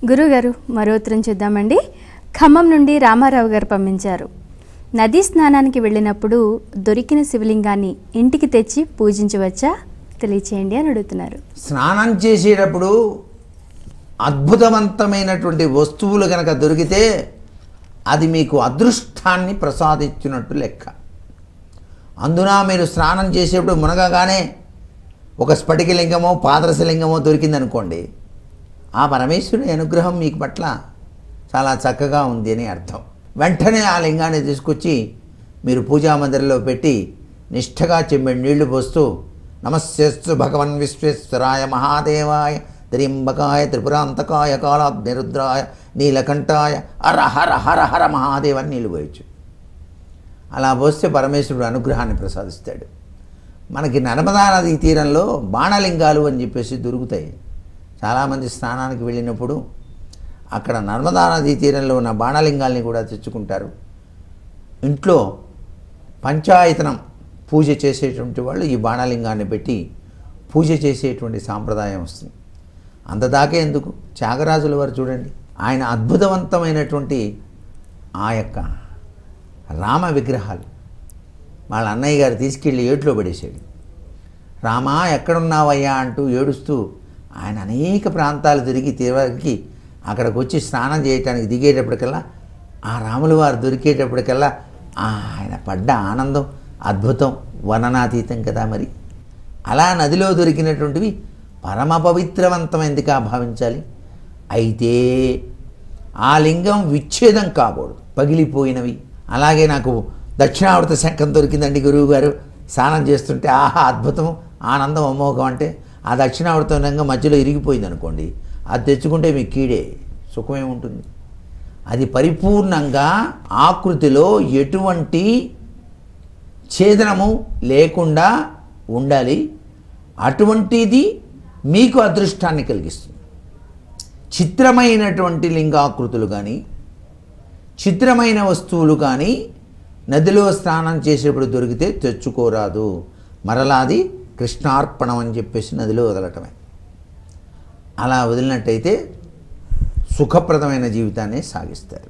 గురుగారు మరో ఉత్తరం చూద్దామండి. ఖమ్మం నుండి రామారావు గారు పంపించారు. నదీ స్నానానికి వెళ్ళినప్పుడు దొరికిన శివలింగాన్ని ఇంటికి తెచ్చి పూజించవచ్చా తెలియచేయండి అని అడుగుతున్నారు. స్నానం చేసేటప్పుడు అద్భుతవంతమైనటువంటి వస్తువులు కనుక దొరికితే అది మీకు అదృష్టాన్ని ప్రసాదించినట్టు లెక్క. అందున మీరు స్నానం చేసేటప్పుడు మునగగానే ఒక స్ఫటికలింగమో పాదరసలింగమో దొరికిందనుకోండి, ఆ పరమేశ్వరుని అనుగ్రహం మీకు పట్ల చాలా చక్కగా ఉంది అని అర్థం. వెంటనే ఆ లింగాన్ని తీసుకొచ్చి మీరు పూజా మందిరంలో పెట్టి నిష్ఠగా చెంబెడు నీళ్లు పోస్తూ నమస్యస్తు భగవన్ విశ్వేశ్వరాయ మహాదేవాయ త్ర్యంబకాయ త్రిపురాంతకాయ కాలాగ్నిరుద్రాయ నీలకంఠాయ హర హర హర హర మహాదేవని నీళ్ళు పోయచ్చు. అలా పోస్తే పరమేశ్వరుడు అనుగ్రహాన్ని ప్రసాదిస్తాడు. మనకి నర్మదా నదీ తీరంలో బాణలింగాలు అని చెప్పేసి దొరుకుతాయి. చాలామంది స్నానానికి వెళ్ళినప్పుడు అక్కడ నర్మదా నదీ తీరంలో ఉన్న బాణలింగాల్ని కూడా తెచ్చుకుంటారు. ఇంట్లో పంచాయతనం పూజ చేసేటువంటి వాళ్ళు ఈ బాణలింగాన్ని పెట్టి పూజ చేసేటువంటి సాంప్రదాయం వస్తుంది. అంతదాకే ఎందుకు, త్యాగరాజుల వారు చూడండి, ఆయన అద్భుతవంతమైనటువంటి ఆ యొక్క రామ విగ్రహాలు వాళ్ళ అన్నయ్య గారు తీసుకెళ్ళి ఏట్లో పడేసాడు. రామా ఎక్కడున్నావయ్యా అంటూ ఏడుస్తూ ఆయన అనేక ప్రాంతాలు తిరిగి అక్కడికి వచ్చి స్నానం చేయటానికి దిగేటప్పటికల్లా ఆ రాముల వారు దొరికేటప్పటికల్లా ఆయన పడ్డ ఆనందం అద్భుతం, వర్ణనాతీతం కదా. మరి అలా నదిలో దొరికినటువంటివి పరమ పవిత్రవంతమైందిగా భావించాలి. అయితే ఆ లింగం విచ్ఛేదం కాకూడదు, పగిలిపోయినవి. అలాగే నాకు దక్షిణావృత శంఖం దొరికిందండి గురువు గారు, స్నానం చేస్తుంటే ఆహా అద్భుతం ఆనందం అమోఘం అంటే ఆ దక్షిణావృత లింగం మధ్యలో ఇరిగిపోయింది అనుకోండి, అది తెచ్చుకుంటే మీకు కీడే, సుఖమేముంటుంది. అది పరిపూర్ణంగా ఆకృతిలో ఎటువంటి ఛేదనము లేకుండా ఉండాలి. అటువంటిది మీకు అదృష్టాన్ని కలిగిస్తుంది. చిత్రమైనటువంటి లింగాకృతులు కానీ చిత్రమైన వస్తువులు కానీ నదిలో స్నానం చేసేప్పుడు దొరికితే తెచ్చుకోరాదు. మరలాది కృష్ణార్పణం అని చెప్పేసి నదిలో వదలటమే. అలా వదిలినట్టయితే సుఖప్రదమైన జీవితాన్ని సాగిస్తారు.